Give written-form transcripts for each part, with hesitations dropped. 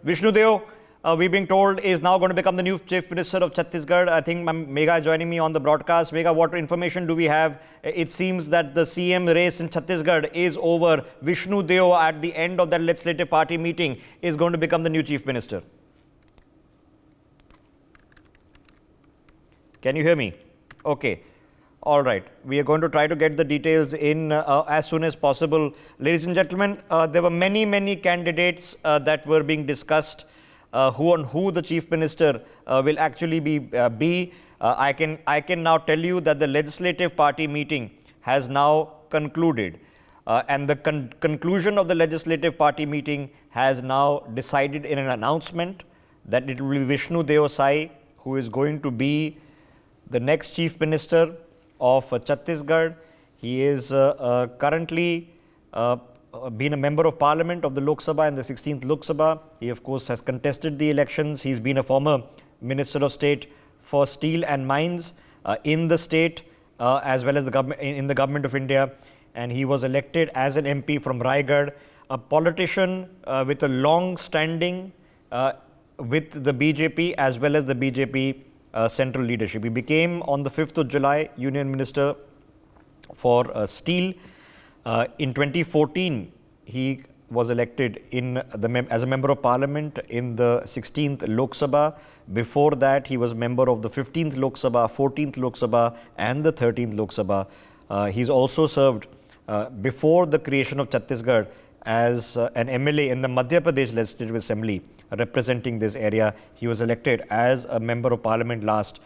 Vishnu Deo, we're being told, is now going to become the new Chief Minister of Chhattisgarh. I think Megha is joining me on the broadcast. Megha, what information do we have? It seems that the CM race in Chhattisgarh is over. Vishnu Deo, at the end of that legislative party meeting, is going to become the new Chief Minister. Can you hear me? Okay. All right. We are going to try to get the details in as soon as possible. Ladies and gentlemen, there were many candidates that were being discussed who the Chief Minister will actually be. I can now tell you that the legislative party meeting has now concluded. And the conclusion of the legislative party meeting has now decided in an announcement that it will be Vishnu Deo Sai who is going to be the next Chief Minister of Chhattisgarh. He is currently been a member of Parliament of the Lok Sabha in the 16th Lok Sabha. He, of course, has contested the elections. He's been a former Minister of State for Steel and Mines in the state as well as the government in the Government of India. And he was elected as an MP from Raigad, a politician with a long standing with the BJP as well as the BJP central leadership. He became on the 5th of July Union Minister for Steel. In 2014, he was elected as a member of Parliament in the 16th Lok Sabha. Before that, he was member of the 15th Lok Sabha, 14th Lok Sabha and the 13th Lok Sabha. He's also served before the creation of Chhattisgarh as an MLA in the Madhya Pradesh Legislative Assembly representing this area. He was elected as a member of Parliament last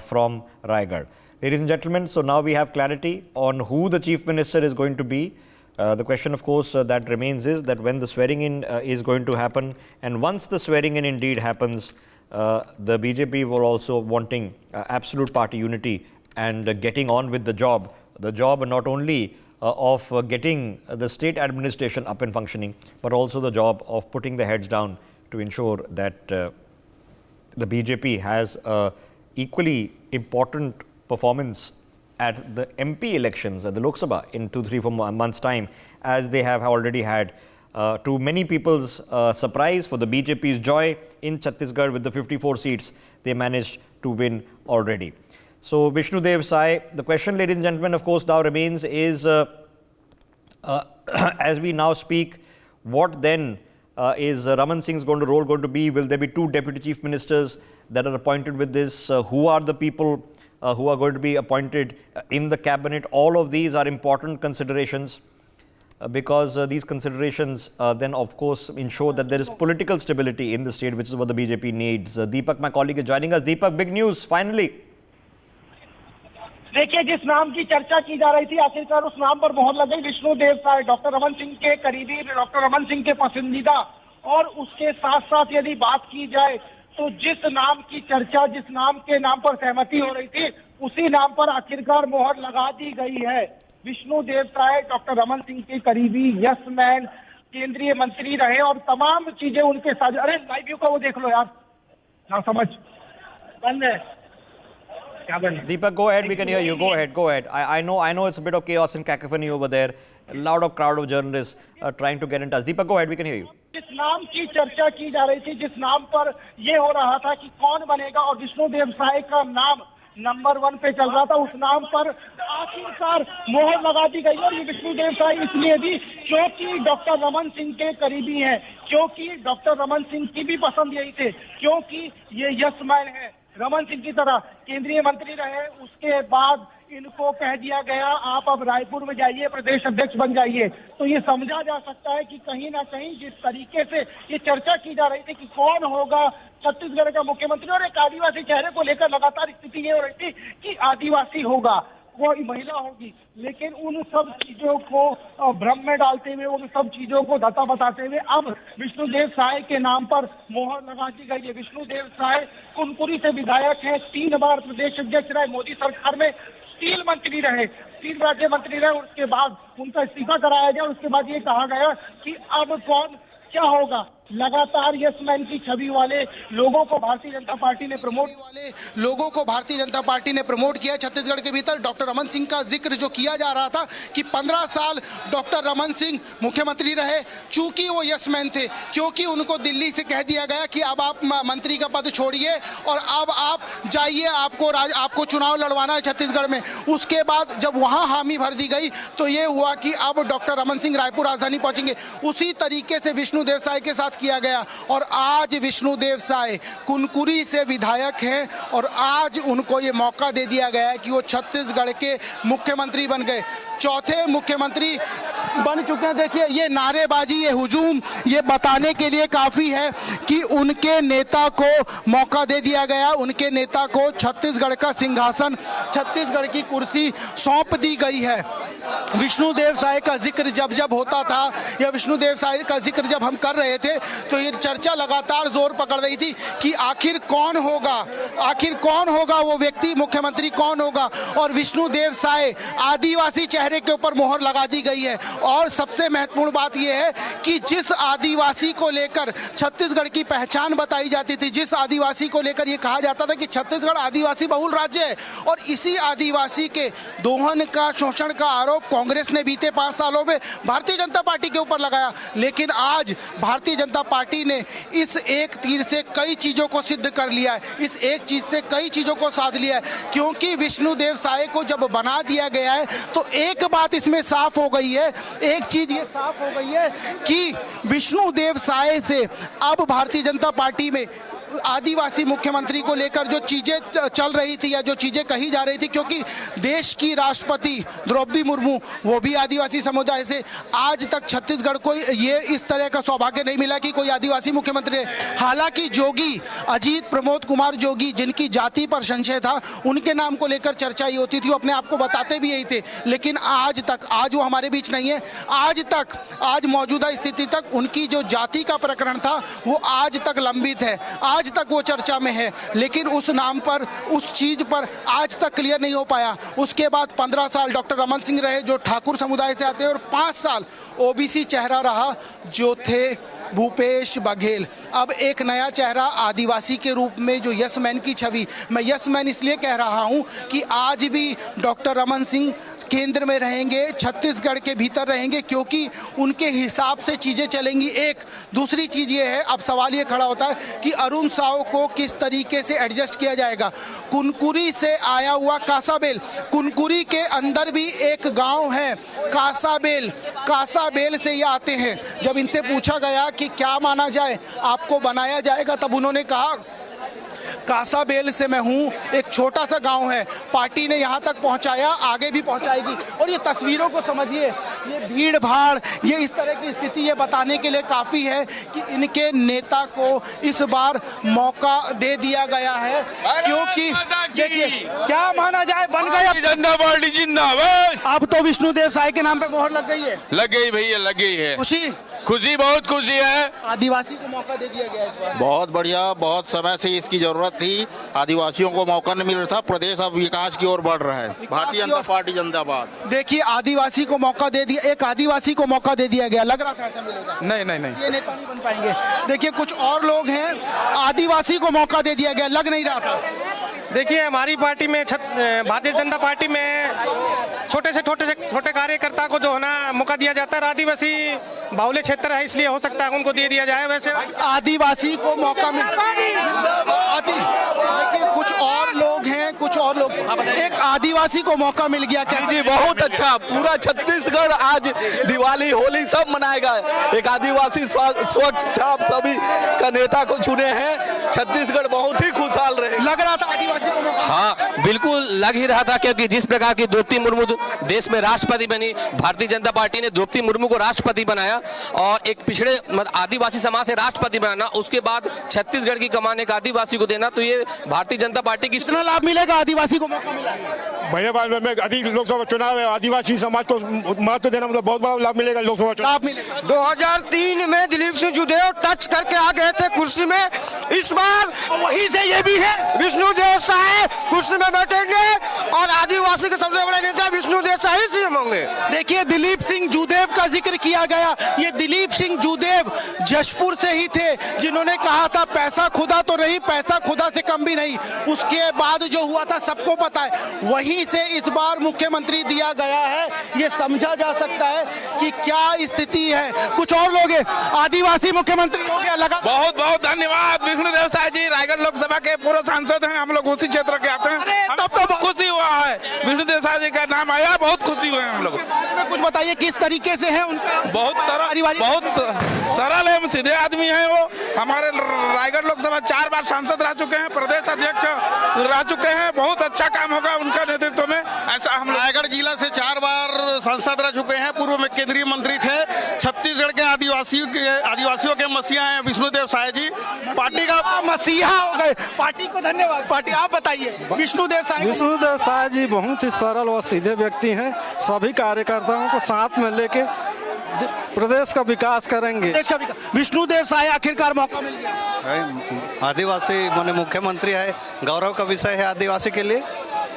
from Raigad. Ladies and gentlemen, so now we have clarity on who the Chief Minister is going to be. The question, of course, that remains is that when the swearing-in is going to happen, and once the swearing-in indeed happens, the BJP were also wanting absolute party unity and getting on with the job not only of getting the state administration up and functioning, but also the job of putting the heads down to ensure that the BJP has equally important performance at the MP elections at the Lok Sabha in 2-3-4 months' time, as they have already had. To many people's surprise, for the BJP's joy, in Chhattisgarh with the 54 seats, they managed to win already. So, Vishnu Deo Sai, the question, ladies and gentlemen, of course, now remains is, as we now speak, what then is Raman Singh's role going to be? Will there be two deputy chief ministers that are appointed with this? Who are the people who are going to be appointed in the cabinet? All of these are important considerations because these considerations then, of course, ensure that there is political stability in the state, which is what the BJP needs. Deepak, my colleague, is joining us. Deepak, big news, finally. देखिए, जिस नाम की चर्चा की जा रही थी, आखिरकार उस नाम पर मोहर लग गई। विष्णु देव साय, डॉक्टर रमन सिंह के करीबी, डॉक्टर रमन सिंह के पसंदीदा। और उसके साथ साथ यदि बात की जाए तो जिस नाम की चर्चा, जिस नाम के नाम पर सहमति हो रही थी, उसी नाम पर आखिरकार मोहर लगा दी गई है। विष्णु देव साय डॉक्टर रमन सिंह के करीबी, यस मैन, केंद्रीय मंत्री रहे और तमाम चीजें उनके साथ। अरे लाइव व्यू का वो देख लो यार, ना समझ बंद है। Deepak, go ahead. We can hear you. Go ahead. I know it's a bit of chaos and cacophony over there. A lot of crowd of journalists trying to get in touch. Deepak, go ahead. We can hear you. जिस नाम की चर्चा की जा रही थी, जिस नाम पर ये हो रहा था कि कौन बनेगा, और विष्णु देव साय का नाम नंबर 1 पे चल रहा था, उस नाम पर आखिरकार मोहर लगा दी गई। और ये विष्णु देव साय इसलिए भी क्योंकि डॉक्टर रमन सिंह के करीबी हैं, क्योंकि डॉक्टर रमन सिंह की भी पसंद यही थे, क्योंकि ये यस मैन है। रमन सिंह की तरह केंद्रीय मंत्री रहे, उसके बाद इनको कह दिया गया आप अब रायपुर में जाइए, प्रदेश अध्यक्ष बन जाइए। तो ये समझा जा सकता है कि कहीं ना कहीं जिस तरीके से ये चर्चा की जा रही थी कि कौन होगा छत्तीसगढ़ का मुख्यमंत्री, और एक आदिवासी चेहरे को लेकर लगातार स्थिति ये हो रही थी कि आदिवासी होगा, कोई महिला होगी, लेकिन उन सब चीजों को भ्रम में डालते हुए, उन सब चीजों को धता बताते हुए अब विष्णु देव साय के नाम पर मोहर लगा दी गई है। विष्णु देव साय कुनकुरी से विधायक हैं, 3 बार प्रदेश अध्यक्ष रहे, मोदी सरकार में स्टील मंत्री रहे, 3 राज्य मंत्री रहे। उसके बाद उनका इस्तीफा कराया गया और उसके बाद ये कहा गया कि अब कौन क्या होगा। लगातार यस मैन की छवि वाले लोगों को भारतीय जनता पार्टी ने प्रमोट किया। छत्तीसगढ़ के भीतर डॉक्टर रमन सिंह का जिक्र जो किया जा रहा था कि 15 साल डॉक्टर रमन सिंह मुख्यमंत्री रहे, चूंकि वो यस मैन थे, क्योंकि उनको दिल्ली से कह दिया गया कि अब आप मंत्री का पद छोड़िए और अब आप जाइए, आपको चुनाव लड़वाना है छत्तीसगढ़ में। उसके बाद जब वहां हामी भर दी गई तो ये हुआ कि अब डॉक्टर रमन सिंह रायपुर राजधानी पहुंचेंगे। उसी तरीके से विष्णुदेव साय के साथ किया गया और आज विष्णुदेव साय कुनकुरी से विधायक हैं और आज उनको ये मौका दे दिया गया है कि वो छत्तीसगढ़ के मुख्यमंत्री बन गए, चौथे मुख्यमंत्री बन चुके हैं। देखिए ये नारेबाजी, ये हुजूम, ये बताने के लिए काफी है कि उनके नेता को मौका दे दिया गया, उनके नेता को छत्तीसगढ़ का सिंहासन, छत्तीसगढ़ की कुर्सी सौंप दी गई है। विष्णुदेव साय का जिक्र जब होता था या विष्णुदेव साय का जिक्र जब हम कर रहे थे तो ये चर्चा लगातार जोर पकड़ रही थी कि आखिर कौन होगा वो व्यक्ति, मुख्यमंत्री कौन होगा। और विष्णुदेव साय आदिवासी चेहरे के ऊपर मोहर लगा दी गई है। और सबसे महत्वपूर्ण बात यह है कि जिस आदिवासी को लेकर छत्तीसगढ़ की पहचान बताई जाती थी, जिस आदिवासी को लेकर ये कहा जाता था कि छत्तीसगढ़ आदिवासी बहुल राज्य है, और इसी आदिवासी के दोहन का, शोषण का आरोप कांग्रेस ने बीते 5 सालों में भारतीय जनता पार्टी के ऊपर लगाया। लेकिन आज भारतीय जनता पार्टी ने इस एक तीर से कई चीजों को सिद्ध कर लिया है, इस एक चीज से कई चीजों को साध लिया है। क्योंकि विष्णुदेव साय को जब बना दिया गया है तो एक बात इसमें साफ हो गई है, एक चीज ये साफ हो गई है कि विष्णुदेव साय से अब भारतीय जनता पार्टी में आदिवासी मुख्यमंत्री को लेकर जो चीजें चल रही थी या जो चीजें कही जा रही थी, क्योंकि देश की राष्ट्रपति द्रौपदी मुर्मू वो भी आदिवासी समुदाय से, आज तक छत्तीसगढ़ को ये इस तरह का सौभाग्य नहीं मिला कि कोई आदिवासी मुख्यमंत्री है। हालांकि जोगी, अजीत प्रमोद कुमार जोगी, जिनकी जाति पर संशय था, उनके नाम को लेकर चर्चा ही होती थी, वो अपने आप को बताते भी यही थे। लेकिन आज वो हमारे बीच नहीं है। आज मौजूदा स्थिति तक उनकी जो जाति का प्रकरण था वो आज तक लंबित है, आज तक वो चर्चा में है। लेकिन उस नाम पर, उस चीज पर आज तक क्लियर नहीं हो पाया। उसके बाद 15 साल डॉक्टर रमन सिंह रहे जो ठाकुर समुदाय से आते हैं, और 5 साल ओबीसी चेहरा रहा जो थे भूपेश बघेल। अब एक नया चेहरा आदिवासी के रूप में जो यस मैन की छवि, मैं यस मैन इसलिए कह रहा हूं कि आज भी डॉक्टर रमन सिंह केंद्र में रहेंगे, छत्तीसगढ़ के भीतर रहेंगे, क्योंकि उनके हिसाब से चीजें चलेंगी। एक दूसरी चीज ये है, अब सवाल ये खड़ा होता है कि अरुण साव को किस तरीके से एडजस्ट किया जाएगा। कुनकुरी से आया हुआ कासाबेल, कुनकुरी के अंदर भी एक गांव है कासाबेल से ये आते हैं। जब इनसे पूछा गया कि क्या माना जाए, आपको बनाया जाएगा, तब उन्होंने कहा कासाबेल से मैं हूं, एक छोटा सा गांव है, पार्टी ने यहां तक पहुंचाया, आगे भी पहुंचाएगी। और ये तस्वीरों को समझिए, ये भीड़ भाड़, ये इस तरह की स्थिति, ये बताने के लिए काफी है कि इनके नेता को इस बार मौका दे दिया गया है। क्योंकि देखिए क्या माना जाए, बन गया जनता पार्टी जिंदाबाद। अब तो विष्णुदेव साय के नाम पे मोहर लग गई है। लग गई भैया, लग गई है। खुशी, बहुत खुशी है। आदिवासी को मौका दे दिया गया इस बार। बहुत बढ़िया, बहुत समय से इसकी जरूरत थी, आदिवासियों को मौका नहीं मिल रहा था। प्रदेश अब विकास की ओर बढ़ रहा है। भारतीय जनता पार्टी जिंदाबाद। देखिए आदिवासी को मौका दे दिया, एक आदिवासी को मौका दे दिया गया, लग रहा था ऐसा मिलेगा। नहीं ये नेता नहीं बन पाएंगे। देखिए कुछ और लोग हैं, आदिवासी को मौका दे दिया गया, लग नहीं रहा था। देखिए हमारी पार्टी में, भारतीय जनता पार्टी में छोटे कार्यकर्ता को जो है ना मौका दिया जाता है। आदिवासी बाहुल्य क्षेत्र है, इसलिए हो सकता है उनको दे दिया जाए। वैसे आदिवासी को मौका मिल, कुछ और लोग एक आदिवासी को मौका मिल गया। जी बहुत अच्छा, पूरा छत्तीसगढ़ आज दिवाली होली सब मनाएगा। एक आदिवासी स्वच्छ छाप सभी का नेता को चुने हैं, छत्तीसगढ़ बहुत ही खुशहाल रहे। लग रहा था आदिवासी को मौका। हाँ बिल्कुल लग ही रहा था, क्योंकि जिस प्रकार की द्रौपदी मुर्मू देश में राष्ट्रपति बनी, भारतीय जनता पार्टी ने द्रौपदी मुर्मू को राष्ट्रपति बनाया और एक पिछड़े आदिवासी समाज से राष्ट्रपति बनाना, उसके बाद छत्तीसगढ़ की कमान एक आदिवासी को देना, तो ये भारतीय जनता पार्टी की कितना लाभ मिलेगा आदिवासी को मौका मिला? भैया में अधिक लोकसभा चुनाव है, आदिवासी समाज को महत्व देना, मतलब बहुत बड़ा लाभ मिलेगा लोकसभा चुनाव। 2003 में दिलीप सिंह जुदेव टच करके आ गए थे कुर्सी में। इस बार वहीं से ये भी है, विष्णुदेव साय कुर्सी में बैठेंगे और आदिवासी के सबसे बड़े नेता विष्णुदेव साय सीएम होंगे। देखिए दिलीप सिंह जूदेव का जिक्र किया गया। ये दिलीप सिंह जूदेव जशपुर से ही थे जिन्होंने कहा था पैसा खुदा तो नहीं, पैसा खुदा से कम भी नहीं। उसके बाद जो हुआ था सबको पता है। वहीं से इस बार मुख्यमंत्री दिया गया है। ये समझा जा सकता है कि क्या स्थिति है। कुछ और लोग हैं, आदिवासी मुख्यमंत्री हो गया लगा। बहुत बहुत धन्यवाद विष्णुदेव साय जी, रायगढ़ लोकसभा के पूर्व सांसद हैं, हम लोग उसी क्षेत्र के आते हैं। तब तो बहुत खुशी हुआ है, विष्णुदेव साय जी का नाम आया, बहुत खुशी हुए हम लोग। कुछ बताइए किस तरीके से है उनका। बहुत सरल है, सीधे आदमी है वो। हमारे रायगढ़ लोकसभा 4 बार सांसद रह चुके हैं, प्रदेश अध्यक्ष रह चुके हैं। बहुत अच्छा काम होगा उनका नेतृत्व में, ऐसा हम रायगढ़ जिला से 4 बार सांसद रह चुके हैं, पूर्व में केंद्रीय मंत्री थे। छत्तीसगढ़ के आदिवासियों के मसीहा हैं विष्णुदेव साय जी। पार्टी का मसीहा हो गए। पार्टी को धन्यवाद। पार्टी आप बताइए विष्णुदेव साय। विष्णुदेव साय जी बहुत ही सरल और सीधे व्यक्ति हैं। सभी कार्यकर्ताओं को साथ में लेके प्रदेश का विकास करेंगे। देश का विकास। विष्णुदेव साय आखिरकार मौका मिल गया। आदिवासी माने मुख्यमंत्री है, गौरव का विषय है आदिवासी के लिए।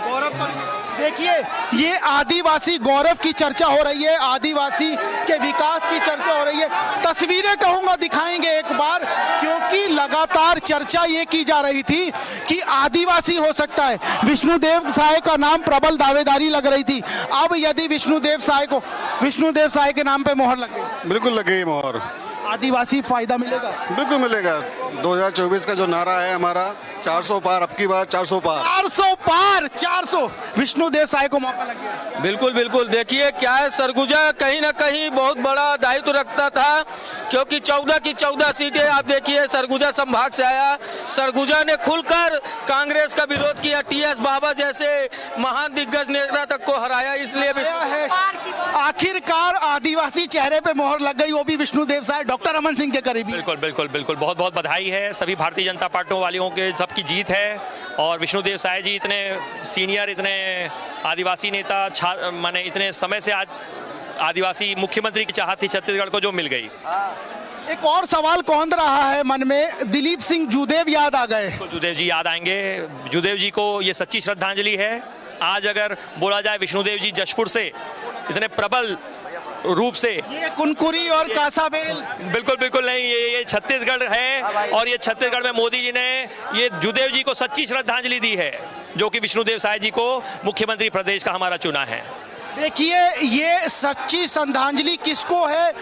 गौरव देखिए, ये आदिवासी गौरव की चर्चा हो रही है, आदिवासी के विकास की चर्चा हो रही है। तस्वीरें कहूंगा दिखाएंगे एक बार, क्योंकि लगातार चर्चा ये की जा रही थी कि आदिवासी हो सकता है। विष्णुदेव साय का नाम प्रबल दावेदारी लग रही थी। अब यदि विष्णुदेव साय के नाम पे मोहर लग गई, बिल्कुल लगेगी मोहर। आदिवासी फायदा मिलेगा। बिल्कुल मिलेगा। 2024 का जो नारा है हमारा 400 पार, अब की बार 400 पार। 400 पार, 400। विष्णुदेव साय को मौका लग गया। बिल्कुल बिल्कुल। देखिए क्या है, सरगुजा कहीं ना कहीं बहुत बड़ा दायित्व रखता था, क्योंकि 14 की 14 सीटें आप देखिए सरगुजा संभाग से आया। सरगुजा ने खुलकर कांग्रेस का विरोध किया, टीएस बाबा जैसे महान दिग्गज नेता तक को हराया। इसलिए आखिरकार आदिवासी चेहरे पे मोहर लग गई, वो भी विष्णुदेव साय, डॉक्टर रमन सिंह के करीबी। बिल्कुल बिल्कुल बिल्कुल। बहुत बहुत बधाई है सभी भारतीय जनता पार्टियों वालियों के, सबकी जीत है। और विष्णुदेव साय जी इतने सीनियर, इतने आदिवासी नेता, माने इतने समय से आज आदिवासी मुख्यमंत्री की चाहत थी छत्तीसगढ़ को, जो मिल गई। एक और सवाल कौन रहा है मन में, दिलीप सिंह जूदेव याद आ गए। जूदेव जी याद आएंगे। जूदेव जी को ये सच्ची श्रद्धांजलि है। आज अगर बोला जाए विष्णुदेव जी जशपुर से इतने प्रबल रूप से, ये कुनकुरी और कासाबेल बिल्कुल बिल्कुल नहीं, ये छत्तीसगढ़ है। और ये छत्तीसगढ़ में मोदी जी ने ये जूदेव जी को सच्ची श्रद्धांजलि दी है, जो कि विष्णुदेव साय जी को मुख्यमंत्री प्रदेश का हमारा चुना है। देखिए, ये सच्ची श्रद्धांजलि किसको है?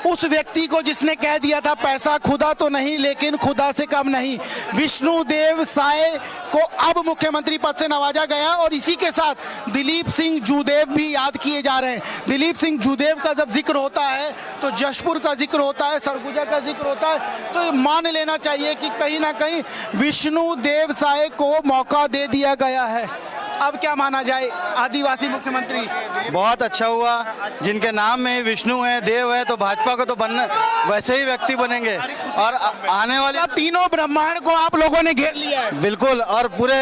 उस व्यक्ति को जिसने कह दिया था पैसा खुदा तो नहीं लेकिन खुदा से कम नहीं। विष्णुदेव साय को अब मुख्यमंत्री पद से नवाजा गया और इसी के साथ दिलीप सिंह जूदेव भी याद किए जा रहे हैं। दिलीप सिंह जूदेव का जब जिक्र होता है तो जशपुर का जिक्र होता है, सरगुजा का जिक्र होता है, तो मान लेना चाहिए कि कहीं ना कहीं विष्णुदेव साय को मौका दे दिया गया है। अब क्या माना जाए, आदिवासी मुख्यमंत्री? बहुत अच्छा हुआ। जिनके नाम में विष्णु है, देव है, तो भाजपा को तो बनना वैसे ही व्यक्ति बनेंगे। और आने वाले तीनों ब्रह्मांड को आप लोगों ने घेर लिया है। बिल्कुल। और पूरे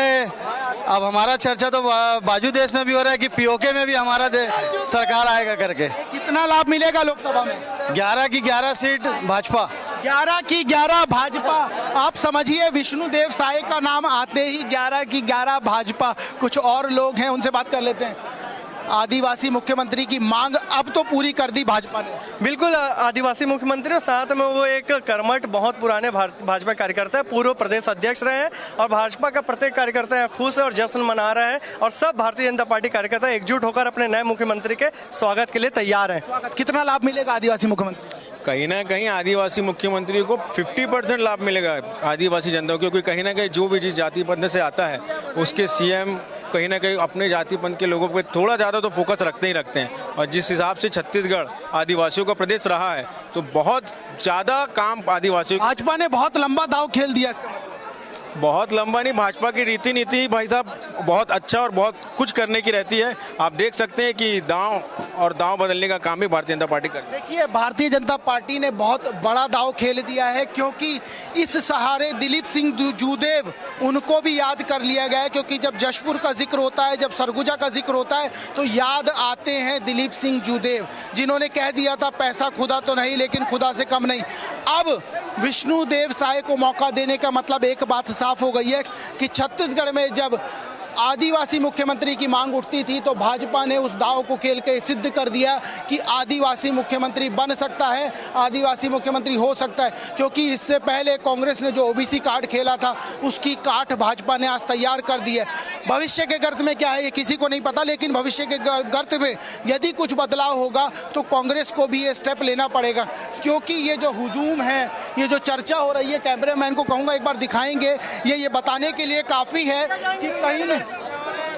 अब हमारा चर्चा तो बाजू देश में भी हो रहा है कि पीओके में भी हमारा सरकार आएगा करके। कितना लाभ मिलेगा लोकसभा में? 11 की 11 सीट भाजपा। 11 की 11 भाजपा। आप समझिए, विष्णुदेव साय का नाम आते ही 11 की 11 भाजपा। कुछ और लोग हैं, उनसे बात कर लेते हैं। आदिवासी मुख्यमंत्री की मांग अब तो पूरी कर दी भाजपा ने। बिल्कुल, आदिवासी मुख्यमंत्री और साथ में वो एक कर्मठ बहुत पुराने भाजपा कार्यकर्ता है, पूर्व प्रदेश अध्यक्ष रहे हैं और भाजपा का प्रत्येक कार्यकर्ता यहाँ खुश है और जश्न मना रहा है। और सब भारतीय जनता पार्टी कार्यकर्ता एकजुट होकर अपने नए मुख्यमंत्री के स्वागत के लिए तैयार है। कितना लाभ मिलेगा आदिवासी मुख्यमंत्री? कहीं ना कहीं आदिवासी मुख्यमंत्री को 50% लाभ मिलेगा आदिवासी जनता को, क्योंकि कहीं ना कहीं जो भी जिस जाति पंथ से आता है उसके सीएम कहीं ना कहीं अपने जाति पंथ के लोगों पे थोड़ा ज़्यादा तो फोकस रखते ही रखते हैं। और जिस हिसाब से छत्तीसगढ़ आदिवासियों का प्रदेश रहा है तो बहुत ज़्यादा काम आदिवासियों। भाजपा ने बहुत लंबा दाव खेल दिया, इसका मतलब? बहुत लंबा नहीं, भाजपा की रीति नीति भाई साहब बहुत अच्छा और बहुत कुछ करने की रहती है। आप देख सकते हैं कि दांव बदलने का काम भी भारतीय जनता पार्टी करती है। देखिए, भारतीय जनता पार्टी ने बहुत बड़ा दाव खेल दिया है, क्योंकि इस सहारे दिलीप सिंह जूदेव उनको भी याद कर लिया गया है। क्योंकि जब जशपुर का जिक्र होता है, जब सरगुजा का जिक्र होता है, तो याद आते हैं दिलीप सिंह जूदेव, जिन्होंने कह दिया था पैसा खुदा तो नहीं लेकिन खुदा से कम नहीं। अब विष्णुदेव साय को मौका देने का मतलब एक बात साफ हो गई है कि छत्तीसगढ़ में जब आदिवासी मुख्यमंत्री की मांग उठती थी तो भाजपा ने उस दाव को खेल के सिद्ध कर दिया कि आदिवासी मुख्यमंत्री बन सकता है, आदिवासी मुख्यमंत्री हो सकता है। क्योंकि इससे पहले कांग्रेस ने जो ओबीसी कार्ड खेला था उसकी काट भाजपा ने आज तैयार कर दी है। भविष्य के गर्त में क्या है ये किसी को नहीं पता, लेकिन भविष्य के गर्त में यदि कुछ बदलाव होगा तो कांग्रेस को भी ये स्टेप लेना पड़ेगा। क्योंकि ये जो हुजूम है, ये जो चर्चा हो रही है, कैमरामैन को कहूँगा एक बार दिखाएंगे, ये बताने के लिए काफ़ी है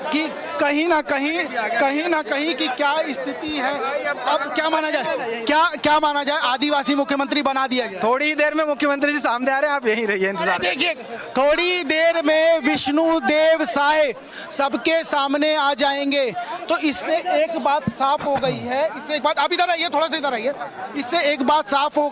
कि कहीं ना कहीं कि क्या स्थिति है। अब क्या माना जाए, क्या माना जाए, आदिवासी मुख्यमंत्री बना दिया गया। थोड़ी देर में मुख्यमंत्री जी सामने आ रहे हैं, आप यहीं रहिए इंतजार। देखिए थोड़ी देर में विष्णुदेव साय सबके सामने आ जाएंगे। तो इससे एक बात साफ हो गई है, इससे एक बात, आप इधर आइए, थोड़ा सा इधर आइए। इससे एक बात साफ हो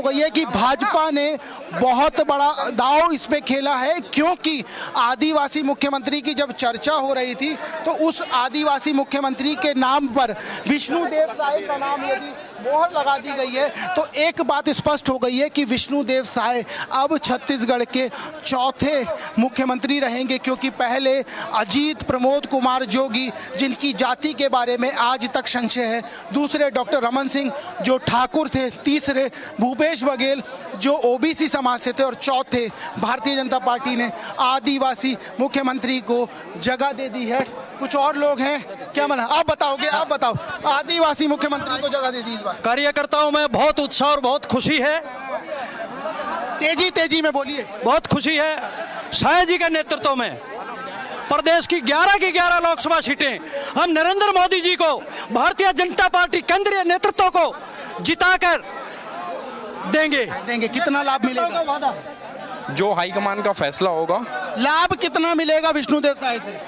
गई है कि भाजपा ने बहुत बड़ा दांव इस पे खेला है। क्योंकि आदिवासी मुख्यमंत्री की जब चर्चा हो रही थी तो उस आदिवासी मुख्यमंत्री के नाम पर विष्णुदेव साय का नाम यदि मोहर लगा दी गई है तो एक बात स्पष्ट हो गई है कि विष्णुदेव साय अब छत्तीसगढ़ के चौथे मुख्यमंत्री रहेंगे। क्योंकि पहले अजीत प्रमोद कुमार जोगी जिनकी जाति के बारे में आज तक संशय है, दूसरे डॉक्टर रमन सिंह जो ठाकुर थे, तीसरे भूपेश बघेल जो ओबीसी समाज से थे और चौथे भारतीय जनता पार्टी ने आदिवासी मुख्यमंत्री को जगह दे दी है। कुछ और लोग हैं, क्या माना, आप बताओगे, आप बताओ, आदिवासी मुख्यमंत्री को जगह दे दी इस बार। कार्यकर्ताओं में बहुत उत्साह और बहुत खुशी है। तेजी में बोलिए। बहुत खुशी है। साय जी के नेतृत्व में प्रदेश की 11 लोकसभा सीटें हम नरेंद्र मोदी जी को, भारतीय जनता पार्टी केंद्रीय नेतृत्व को जिताकर देंगे। कितना लाभ मिलेगा? जो हाईकमान का फैसला होगा। लाभ कितना मिलेगा विष्णुदेव साय से?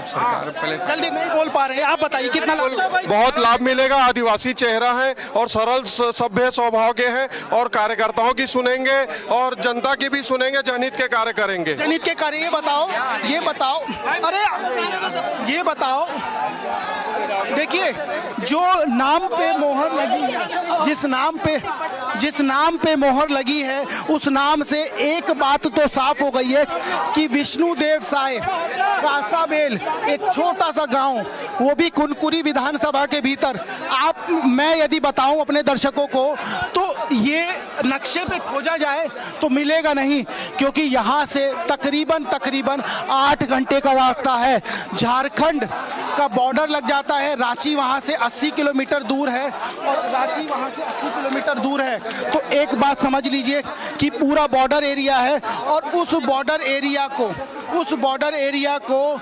जल्दी नहीं बोल पा रहे हैं, आप बताइए कितना लाभ? बहुत लाभ मिलेगा। आदिवासी चेहरा है और सरल सभ्य स्वभाव के हैं और कार्यकर्ताओं की सुनेंगे और जनता की भी सुनेंगे, जनहित के कार्य करेंगे। जनहित के कार्य ये बताओ, देखिए जो नाम पे मोहर लगी है, जिस नाम पे मोहर लगी है उस नाम से एक बात तो साफ हो गई है कि विष्णुदेव साय, कासाबेल, एक छोटा सा गांव, वो भी कुनकुरी विधानसभा के भीतर। मैं यदि बताऊं अपने दर्शकों को तो ये नक्शे पे खोजा जाए तो मिलेगा नहीं। क्योंकि यहाँ से तकरीबन 8 घंटे का रास्ता है। झारखंड का बॉर्डर लग जाता है। रांची वहाँ से 80 किलोमीटर दूर है तो एक बात समझ लीजिए कि पूरा बॉर्डर एरिया है और उस बॉर्डर एरिया को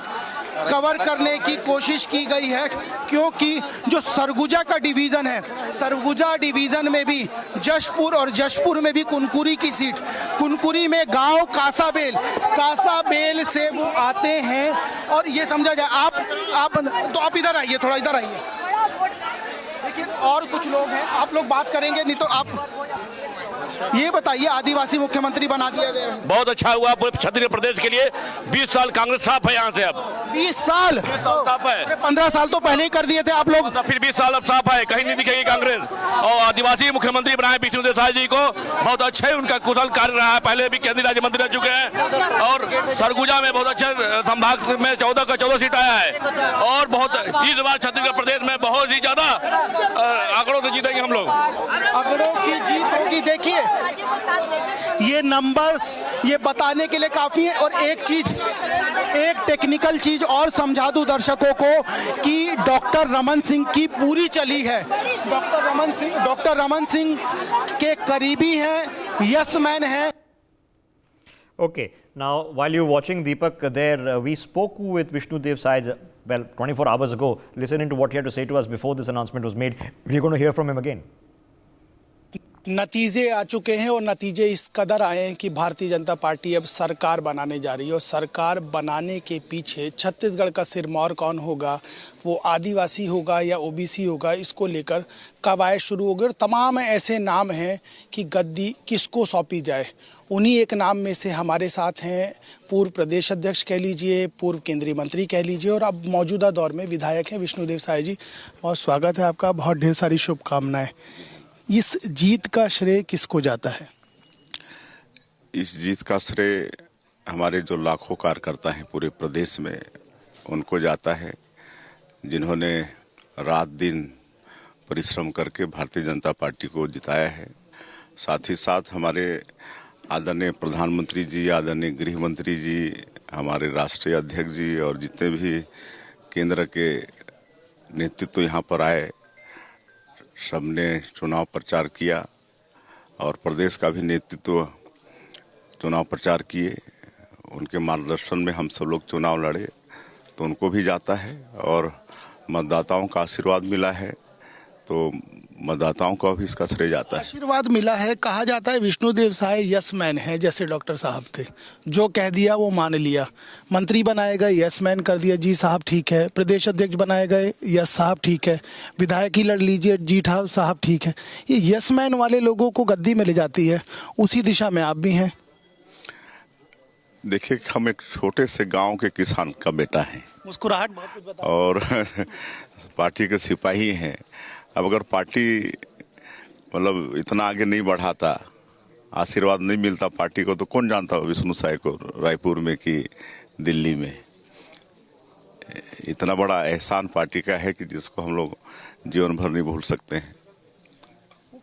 कवर करने की कोशिश की गई है। क्योंकि जो सरगुजा का डिवीजन है, सरगुजा डिवीजन में भी जशपुर में भी कुनकुरी की सीट, कुनकुरी में गांव कासाबेल से वो आते हैं। और ये समझा जाए, आप इधर आइए, थोड़ा इधर आइए। देखिए और कुछ लोग हैं, आप लोग बात करेंगे, नहीं तो आप ये बताइए, आदिवासी मुख्यमंत्री बना दिया गया है। बहुत अच्छा हुआ पूरे छत्तीसगढ़ प्रदेश के लिए। 20 साल कांग्रेस साफ है यहाँ से। अब 20 साल साफ है। 15 साल तो पहले ही कर दिए थे आप लोग, फिर 20 साल अब साफ है, कहीं नहीं दिखेगी कांग्रेस। और आदिवासी मुख्यमंत्री बनाए विष्णुदेव साय जी को, बहुत अच्छे उनका कुशल कार्य रहा है। पहले भी केंद्रीय राज्य मंत्री रह चुके हैं और सरगुजा में बहुत अच्छे संभाग में 14 का 14 सीट आया है। और बहुत इस बार छत्तीसगढ़ प्रदेश में बहुत ही ज्यादा आंकड़ों से जीतेंगे हम लोग। आंकड़ों की जीत होगी। देखिए ये नंबर्स ये बताने के लिए काफी है। और एक टेक्निकल चीज और समझा दूं दर्शकों को कि डॉक्टर रमन सिंह की पूरी चली है। डॉक्टर रमन सिंह के करीबी हैं, यस मैन हैं। Okay, now while you're watching Deepak there, we spoke with Vishnudev Sai, 24 hours ago, listening to what he had to say to us before this announcement was made. We're going to hear from him again. नतीजे आ चुके हैं और नतीजे इस कदर आए हैं कि भारतीय जनता पार्टी अब सरकार बनाने जा रही है। और सरकार बनाने के पीछे छत्तीसगढ़ का सिरमौर कौन होगा, वो आदिवासी होगा या ओबीसी होगा, इसको लेकर कवायद शुरू हो गई। और तमाम ऐसे नाम हैं कि गद्दी किसको सौंपी जाए। उन्हीं एक नाम में से हमारे साथ हैं पूर्व प्रदेश अध्यक्ष कह लीजिए, पूर्व केंद्रीय मंत्री कह लीजिए और अब मौजूदा दौर में विधायक हैं विष्णुदेव साय जी। बहुत स्वागत है आपका, बहुत ढेर सारी शुभकामनाएं। इस जीत का श्रेय किसको जाता है? इस जीत का श्रेय हमारे जो लाखों कार्यकर्ता हैं पूरे प्रदेश में उनको जाता है, जिन्होंने रात दिन परिश्रम करके भारतीय जनता पार्टी को जिताया है। साथ ही साथ हमारे आदरणीय प्रधानमंत्री जी, आदरणीय गृह मंत्री जी, हमारे राष्ट्रीय अध्यक्ष जी और जितने भी केंद्र के नेतृत्व यहाँ पर आए, सबने चुनाव प्रचार किया और प्रदेश का भी नेतृत्व चुनाव प्रचार किए। उनके मार्गदर्शन में हम सब लोग चुनाव लड़े, तो उनको भी जाता है और मतदाताओं का आशीर्वाद मिला है, तो मतदाताओं को भी इसका श्रेय जाता है। आशीर्वाद मिला है, कहा जाता है विष्णुदेव साय यस मैन है, जैसे डॉक्टर साहब थे, जो कह दिया वो मान लिया। मंत्री बनाए गए, यस मैन कर दिया, जी साहब ठीक है। प्रदेश अध्यक्ष बनाए गए, यस साहब ठीक है। विधायक ही लड़ लीजिए, जी साहब ठीक है। ये यस मैन वाले लोगों को गद्दी में ले जाती है, उसी दिशा में आप भी हैं। देखिए, हम एक छोटे से गांव के किसान का बेटा हैं, मुस्कुराहट बहुत कुछ बता, और पार्टी के सिपाही हैं। अब अगर पार्टी मतलब इतना आगे नहीं बढ़ाता, आशीर्वाद नहीं मिलता पार्टी को, तो कौन जानता हो विष्णु साय को रायपुर में कि दिल्ली में। इतना बड़ा एहसान पार्टी का है कि जिसको हम लोग जीवन भर नहीं भूल सकते हैं।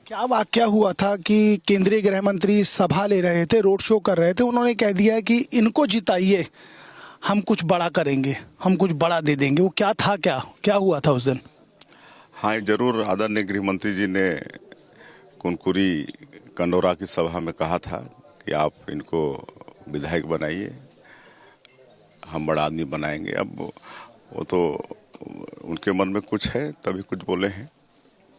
क्या वाकया हुआ था कि केंद्रीय गृह मंत्री सभा ले रहे थे, रोड शो कर रहे थे, उन्होंने कह दिया कि इनको जिताइए, हम कुछ बड़ा करेंगे, हम कुछ बड़ा दे देंगे। वो क्या था, क्या हुआ था उस दिन? हाँ, जरूर आदरणीय गृह मंत्री जी ने कुनकुरी कंडोरा की सभा में कहा था कि आप इनको विधायक बनाइए, हम बड़ा आदमी बनाएंगे। अब वो तो उनके मन में कुछ है तभी कुछ बोले हैं,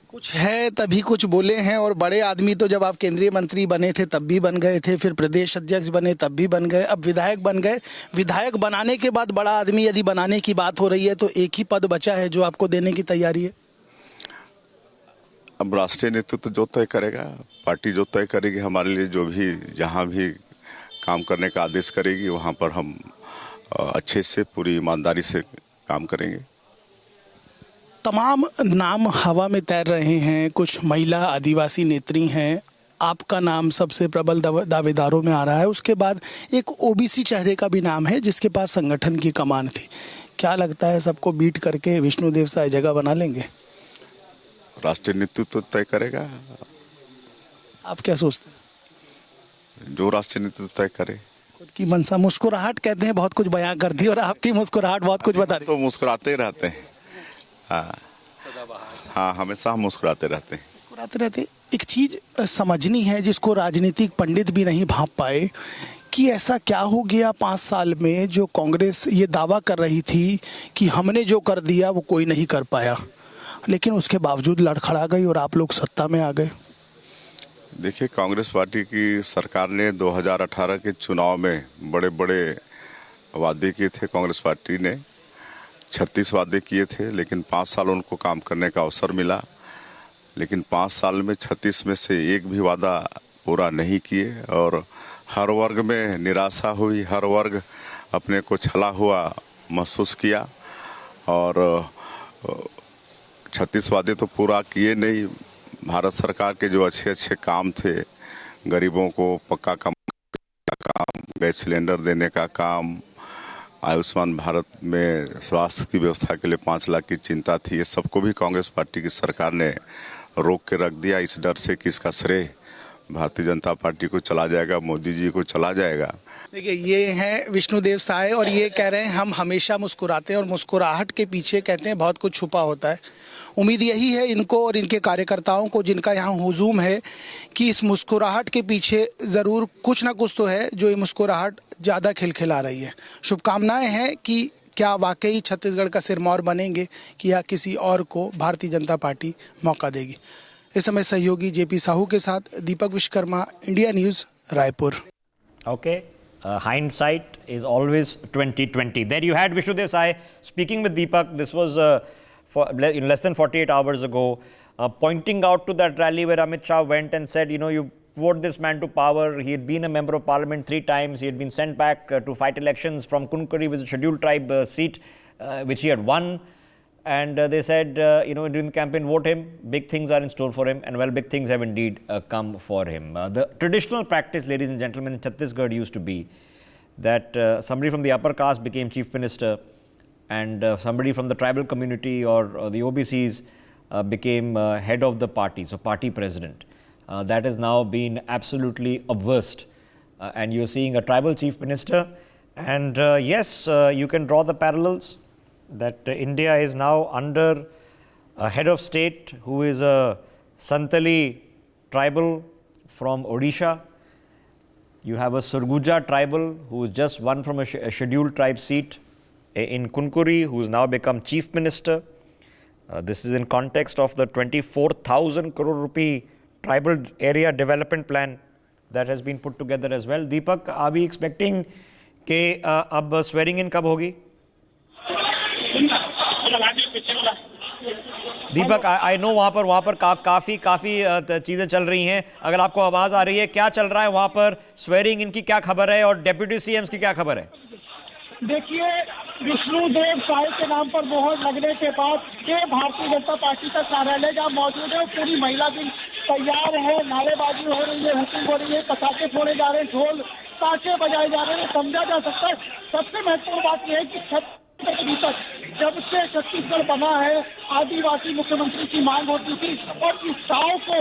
कुछ है तभी कुछ बोले हैं। और बड़े आदमी तो जब आप केंद्रीय मंत्री बने थे तब भी बन गए थे, फिर प्रदेश अध्यक्ष बने तब भी बन गए, अब विधायक बन गए। विधायक बनाने के बाद बड़ा आदमी यदि बनाने की बात हो रही है तो एक ही पद बचा है जो आपको देने की तैयारी है। अब राष्ट्रीय नेतृत्व जो तय करेगा, पार्टी जो तय करेगी हमारे लिए, जो भी जहाँ भी काम करने का आदेश करेगी वहाँ पर हम अच्छे से पूरी ईमानदारी से काम करेंगे। तमाम नाम हवा में तैर रहे हैं, कुछ महिला आदिवासी नेत्री हैं, आपका नाम सबसे प्रबल दावेदारों में आ रहा है। उसके बाद एक ओबीसी चेहरे का भी नाम है जिसके पास संगठन की कमान थी। क्या लगता है सबको बीट करके विष्णुदेव साय जगह बना लेंगे? राष्ट्रीय नेतृत्व तय करेगा। आप क्या सोचते हैं? जो राष्ट्रीय नेतृत्व तय करे। खुद की मनसा, मुस्कुराहट कहते हैं बहुत कुछ बयां कर दी, और आपकी मुस्कुराहट बहुत कुछ बता रही। तो मुस्कुराते ही रहते हैं। हाँ, हमेशा हम मुस्कुराते रहते। एक चीज समझनी है जिसको राजनीतिक पंडित भी नहीं भांप पाए कि ऐसा क्या हो गया 5 साल में जो कांग्रेस ये दावा कर रही थी कि हमने जो कर दिया वो कोई नहीं कर पाया, लेकिन उसके बावजूद लड़खड़ा गई और आप लोग सत्ता में आ गए। देखिए, कांग्रेस पार्टी की सरकार ने 2018 के चुनाव में बड़े बड़े वादे किए थे। कांग्रेस पार्टी ने 36 वादे किए थे, लेकिन 5 साल उनको काम करने का अवसर मिला, लेकिन 5 साल में 36 में से एक भी वादा पूरा नहीं किए और हर वर्ग में निराशा हुई, हर वर्ग अपने को छला हुआ महसूस किया और 36 वादे तो पूरा किए नहीं। भारत सरकार के जो अच्छे अच्छे काम थे, गरीबों को पक्का काम, गैस सिलेंडर देने का काम, आयुष्मान भारत में स्वास्थ्य की व्यवस्था के लिए 5 लाख की चिंता थी, ये सबको भी कांग्रेस पार्टी की सरकार ने रोक के रख दिया, इस डर से कि इसका श्रेय भारतीय जनता पार्टी को चला जाएगा, मोदी जी को चला जाएगा। देखिए, ये हैं विष्णुदेव साय और ये कह रहे हैं हम हमेशा मुस्कुराते हैं, और मुस्कुराहट के पीछे कहते हैं बहुत कुछ छुपा होता है। उम्मीद यही है इनको और इनके कार्यकर्ताओं को, जिनका यहाँ हुजूम है, कि इस मुस्कुराहट के पीछे ज़रूर कुछ ना कुछ तो है जो ये मुस्कुराहट ज़्यादा खिलखिला रही है। शुभकामनाएं हैं कि क्या वाकई छत्तीसगढ़ का सिरमौर बनेंगे कि या किसी और को भारतीय जनता पार्टी मौका देगी। इस समय सहयोगी जेपी साहू के साथ Deepak Vishwakarma, India News, Raipur. Okay. Hindsight is always 2020. There you had Vishnudev Sai speaking with Deepak. This was in less than 48 hours ago, pointing out to that rally where Amit Shah went and said, you vote this man to power. He had been a member of parliament 3 times. He had been sent back to fight elections from Kunkuri, with a scheduled tribe seat, which he had won. and they said, during the campaign, vote him, big things are in store for him, and well, big things have indeed come for him. The traditional practice, ladies and gentlemen, in Chhattisgarh used to be that somebody from the upper caste became chief minister, and somebody from the tribal community or the OBCs became head of the party, so party president. That has now been absolutely obversed, and you're seeing a tribal chief minister. And yes, you can draw the parallels that India is now under a head of state who is a Santali tribal from Odisha. You have a Sarguja tribal who just won from a scheduled tribe seat in Kunkuri, who has now become chief minister. This is in context of the 24,000 crore rupee tribal area development plan that has been put together as well. Deepak, are we expecting कि अब swearing in कब होगी? दीपक, I know वहाँ पर काफ़ी चीज़ें चल रही हैं. अगर आपको आवाज़ आ रही है, क्या चल रहा है वहाँ पर? स्वेरिंग इनकी क्या खबर है और डेप्यूटी सीएम की क्या खबर है? देखिए, विष्णुदेव साय के नाम पर मोहर लगने के बाद ये भारतीय जनता पार्टी का कार्यालय जहाँ मौजूद है, पूरी महिला भी तैयार है. नारेबाजी हो रही है, हुटिंग हो रही है, पटाखे फोड़े जा रहे हैं, ढोल ताशे बजाए जा रहे हैं. समझा जा सकता है. सबसे महत्वपूर्ण बात यह है कि छत्तीसगढ़ के भीतर जब से छत्तीसगढ़ बना है, आदिवासी मुख्यमंत्री की मांग होती थी और इस दाव को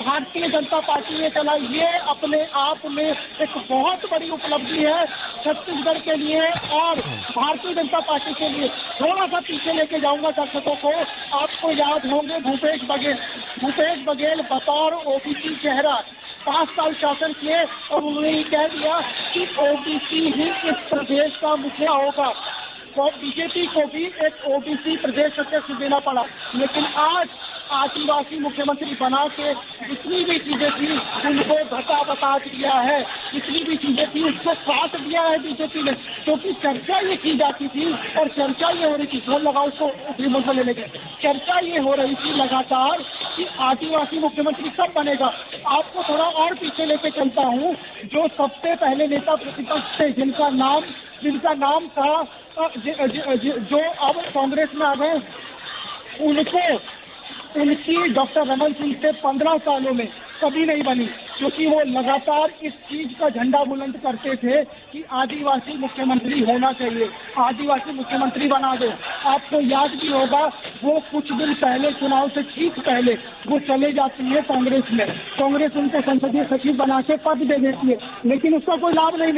भारतीय जनता पार्टी ने चला. ये अपने आप में एक बहुत बड़ी उपलब्धि है छत्तीसगढ़ के लिए और भारतीय जनता पार्टी के लिए. थोड़ा सा पीछे लेके जाऊंगा दर्शकों को. आपको याद होंगे भूपेश बघेल बतौर ओबीसी चेहरा 5 साल शासन किए और उन्होंने कह दिया कि ओबीसी ही इस प्रदेश का मुखिया होगा. और बीजेपी को भी एक ओबीसी प्रदेश अध्यक्ष देना पड़ा. लेकिन आज आदिवासी मुख्यमंत्री बना के जितनी भी चीजें थी उनको घटा बता दिया है. जितनी भी चीजें थी उसको काट दिया है बीजेपी ने, क्योंकि चर्चा ये की जाती थी और चर्चा ये हो रही थी. फोन लगाओ उसको रिमोट में लेने के. चर्चा ये हो रही थी लगातार कि आदिवासी मुख्यमंत्री कब बनेगा. आपको थोड़ा और पीछे लेके चलता हूँ. जो सबसे पहले नेता प्रतिपक्ष थे जिनका नाम था जो अब कांग्रेस में आ गए, उनकी डॉक्टर रमन सिंह से 15 सालों में कभी नहीं बनी, क्योंकि वो लगातार इस चीज का झंडा बुलंद करते थे कि आदिवासी मुख्यमंत्री होना चाहिए, आदिवासी मुख्यमंत्री बना दो. आपको याद भी होगा वो कुछ दिन पहले, चुनाव से ठीक पहले वो चले जाती है कांग्रेस में. कांग्रेस उनको संसदीय सचिव बना के पद दे देती है, लेकिन उसका कोई लाभ नहीं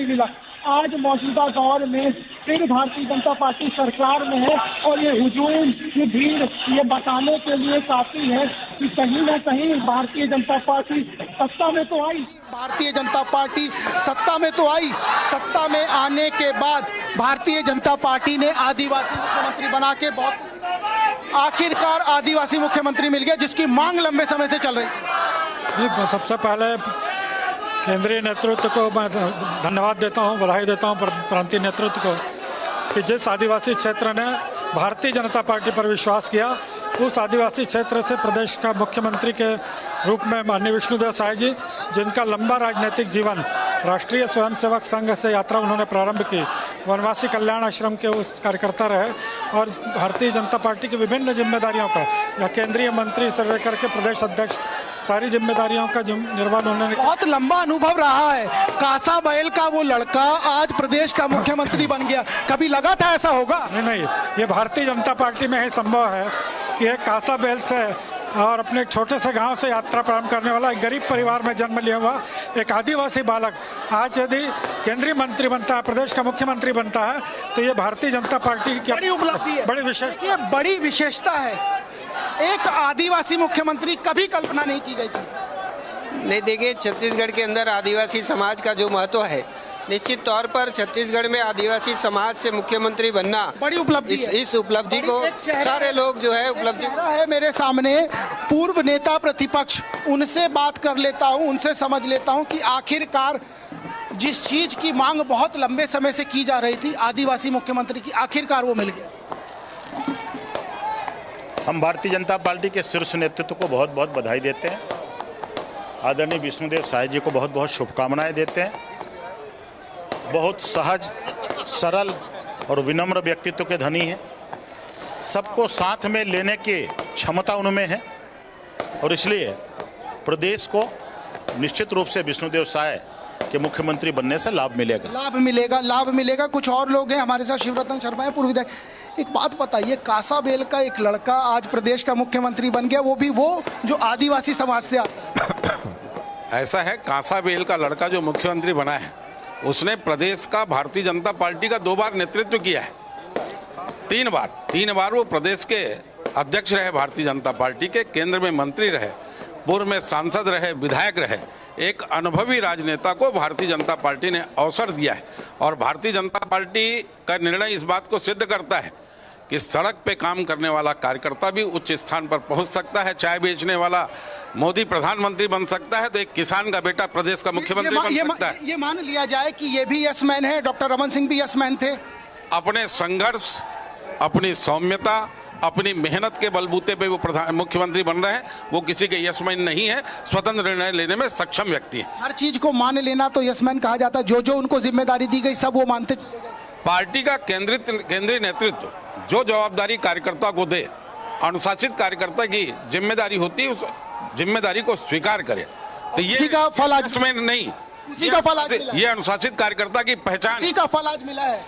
मिला. आज मौजूदा दौर में फिर भारतीय जनता पार्टी सरकार में है और ये हुजूम, ये भीड़ ये बताने के लिए काफी है कि कहीं ना कहीं भारतीय जनता पार्टी सत्ता में तो आई. भारतीय जनता पार्टी सत्ता में तो आई. सत्ता में आने के बाद भारतीय जनता पार्टी ने आदिवासी मुख्यमंत्री बना के आखिरकार आदिवासी मुख्यमंत्री मिल गया, जिसकी मांग लंबे समय से चल रही. सबसे पहले केंद्रीय नेतृत्व को मैं धन्यवाद देता हूं, बधाई देता हूं प्रांतीय नेतृत्व को कि जिस आदिवासी क्षेत्र ने भारतीय जनता पार्टी पर विश्वास किया, उस आदिवासी क्षेत्र से प्रदेश का मुख्यमंत्री के रूप में माननीय विष्णुदेव साय जी, जिनका लंबा राजनीतिक जीवन राष्ट्रीय स्वयंसेवक संघ से यात्रा उन्होंने प्रारंभ की, वनवासी कल्याण आश्रम के उस कार्यकर्ता रहे और भारतीय जनता पार्टी की विभिन्न जिम्मेदारियों का या केंद्रीय मंत्री से लेकर के प्रदेश अध्यक्ष सारी जिम्मेदारियों का निर्वहन उन्होंने. बहुत लंबा अनुभव रहा है. कासा बैल का वो लड़का आज प्रदेश का मुख्यमंत्री बन गया. कभी लगा था ऐसा होगा? नहीं, ये भारतीय जनता पार्टी में ही संभव है कि एक कासा बैल से और अपने एक छोटे से गांव से यात्रा प्रारंभ करने वाला एक गरीब परिवार में जन्म लिया हुआ एक आदिवासी बालक आज यदि केंद्रीय मंत्री बनता है, प्रदेश का मुख्यमंत्री बनता है, तो ये भारतीय जनता पार्टी की बड़ी उपलब्धि है, बड़ी विशेषता है. एक आदिवासी मुख्यमंत्री कभी कल्पना नहीं की गई थी. नहीं, देखिए छत्तीसगढ़ के अंदर आदिवासी समाज का जो महत्व है, निश्चित तौर पर छत्तीसगढ़ में आदिवासी समाज से मुख्यमंत्री बनना बड़ी उपलब्धि है. इस उपलब्धि को सारे लोग जो है उपलब्धि है. मेरे सामने पूर्व नेता प्रतिपक्ष, उनसे बात कर लेता हूं, उनसे समझ लेता हूं कि आखिरकार जिस चीज की मांग बहुत लंबे समय से की जा रही थी आदिवासी मुख्यमंत्री की, आखिरकार वो मिल गया. हम भारतीय जनता पार्टी के शीर्ष नेतृत्व को बहुत बहुत बधाई देते हैं. आदरणीय विष्णुदेव साय जी को बहुत बहुत शुभकामनाएं देते हैं. बहुत सहज, सरल और विनम्र व्यक्तित्व के धनी हैं. सबको साथ में लेने की क्षमता उनमें है और इसलिए प्रदेश को निश्चित रूप से विष्णुदेव साय के मुख्यमंत्री बनने से लाभ मिलेगा। लाभ मिलेगा। कुछ और लोग हैं हमारे साथ, शिवरतन शर्मा है, पूर्व विधायक। एक बात बताइए, कासाबेल का एक लड़का आज प्रदेश का मुख्यमंत्री बन गया, वो भी वो जो आदिवासी समाज से आता है। ऐसा है, कासाबेल का लड़का जो मुख्यमंत्री बना है उसने प्रदेश का भारतीय जनता पार्टी का 2 बार नेतृत्व किया है। 3 बार वो प्रदेश के अध्यक्ष रहे भारतीय जनता पार्टी के, केंद्र में मंत्री रहे, पूर्व में सांसद रहे, विधायक रहे। एक अनुभवी राजनेता को भारतीय जनता पार्टी ने अवसर दिया है और भारतीय जनता पार्टी का निर्णय इस बात को सिद्ध करता है कि सड़क पे काम करने वाला कार्यकर्ता भी उच्च स्थान पर पहुंच सकता है। चाय बेचने वाला मोदी प्रधानमंत्री बन सकता है तो एक किसान का बेटा प्रदेश का मुख्यमंत्री बन सकता है। ये मान लिया जाए कि ये भी यस मैन है, डॉक्टर रमन सिंह भी यस मैन थे। अपने संघर्ष, अपनी सौम्यता, अपनी मेहनत के बलबूते पे वो मुख्यमंत्री बन रहे हैं। वो किसी के यशमैन नहीं है, स्वतंत्र निर्णय लेने में सक्षम व्यक्ति है। हर चीज को मान लेना तो यशमैन कहा जाता है। जो उनको जिम्मेदारी दी गई सब वो मानते चले गए। पार्टी का केंद्रीय नेतृत्व जो जवाबदारी कार्यकर्ता को दे, अनुशासित कार्यकर्ता की जिम्मेदारी होती है, उस जिम्मेदारी को स्वीकार करे। तो ये का फल आज यशमैन नहीं, उसी का फल आज मिला है। ये अनुशासित कार्यकर्ता की पहचान, उसी का फल आज मिला है।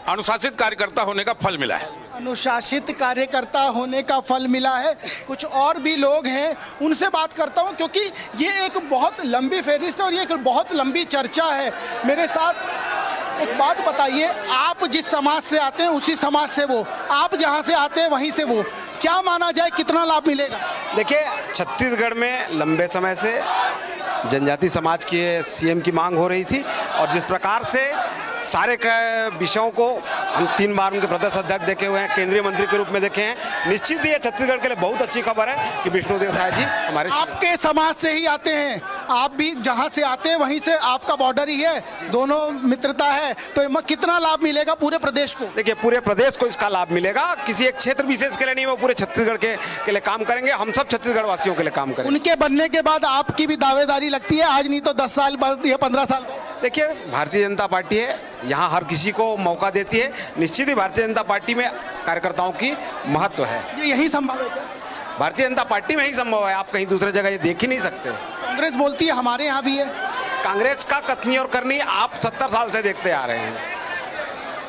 अनुशासित कार्यकर्ता होने का फल मिला है। अनुशासित कार्यकर्ता होने का फल मिला है। कुछ और भी लोग हैं, उनसे बात करता हूं, क्योंकि ये एक बहुत लंबी फहरिस्त है और ये एक बहुत लंबी चर्चा है। मेरे साथ एक बात बताइए, आप जिस समाज से आते हैं उसी समाज से वो, आप जहां से आते हैं वहीं से वो, क्या माना जाए कितना लाभ मिलेगा? देखिए, छत्तीसगढ़ में लंबे समय से जनजाति समाज के सीएम की मांग हो रही थी और जिस प्रकार से सारे विषयों को हम 3 बार उनके प्रदेश अध्यक्ष देखे हुए हैं, केंद्रीय मंत्री के रूप में देखे हैं। निश्चित ही छत्तीसगढ़ के लिए बहुत अच्छी खबर है कि विष्णुदेव साय जी हमारे आपके समाज से ही आते हैं, आप भी जहां से आते हैं वहीं से आपका बॉर्डर ही है, दोनों मित्रता है, तो कितना लाभ मिलेगा पूरे प्रदेश को? देखिए, पूरे प्रदेश को इसका लाभ मिलेगा, किसी एक क्षेत्र विशेष के लिए नहीं, वो पूरे छत्तीसगढ़ के लिए काम करेंगे। हम सब छत्तीसगढ़ वासियों के लिए काम करेंगे। उनके बनने के बाद आपकी भी दावेदारी लगती है, आज नहीं तो 10 साल बाद या 15 साल बाद? देखिए, भारतीय जनता पार्टी है, यहाँ हर किसी को मौका देती है। निश्चित ही भारतीय जनता पार्टी में कार्यकर्ताओं की महत्व है। ये यही संभव है क्या? भारतीय जनता पार्टी में ही संभव है, आप कहीं दूसरे जगह ये देख ही नहीं सकते। कांग्रेस बोलती है हमारे यहाँ भी है। कांग्रेस का कथनी और करनी आप 70 साल से देखते आ रहे हैं,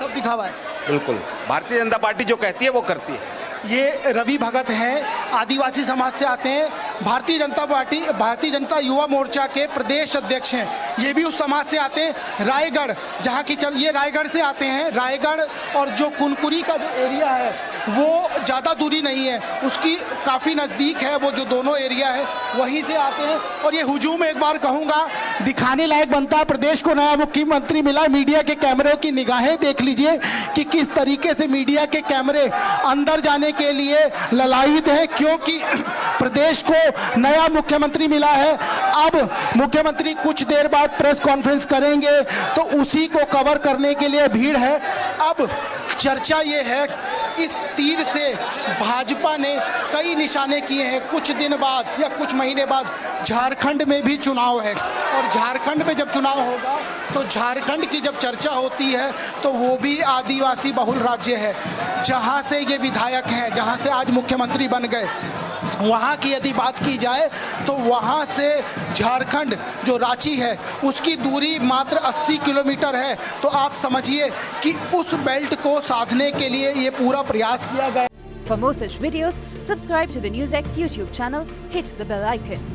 सब दिखावा है। बिल्कुल, भारतीय जनता पार्टी जो कहती है वो करती है। ये रवि भगत हैं, आदिवासी समाज से आते हैं, भारतीय जनता युवा मोर्चा के प्रदेश अध्यक्ष हैं। ये भी उस समाज से आते हैं। रायगढ़ जहाँ की ये रायगढ़ से आते हैं। रायगढ़ और जो कुनकुरी का जो एरिया है वो ज़्यादा दूरी नहीं है, उसकी काफ़ी नज़दीक है, वो जो दोनों एरिया है वहीं से आते हैं। और ये हुजूम एक बार कहूँगा दिखाने लायक बनता है। प्रदेश को नया मुख्यमंत्री मिला, मीडिया के कैमरों की निगाहें देख लीजिए कि किस तरीके से मीडिया के कैमरे अंदर जाने के लिए ललायित है, क्योंकि प्रदेश को नया मुख्यमंत्री मिला है। अब मुख्यमंत्री कुछ देर बाद प्रेस कॉन्फ्रेंस करेंगे तो उसी को कवर करने के लिए भीड़ है। अब चर्चा ये है, इस तीर से भाजपा ने कई निशाने किए हैं। कुछ दिन बाद या कुछ महीने बाद झारखंड में भी चुनाव है और झारखंड में जब चुनाव होगा तो झारखंड की जब चर्चा होती है तो वो भी आदिवासी बहुल राज्य है, जहां से ये विधायक हैं, जहां से आज मुख्यमंत्री बन गए। वहाँ की यदि बात की जाए तो वहाँ से झारखंड जो रांची है उसकी दूरी मात्र 80 किलोमीटर है। तो आप समझिए कि उस बेल्ट को साधने के लिए ये पूरा प्रयास किया गया। For more such videos, subscribe to the NewsX YouTube channel, hit the bell icon.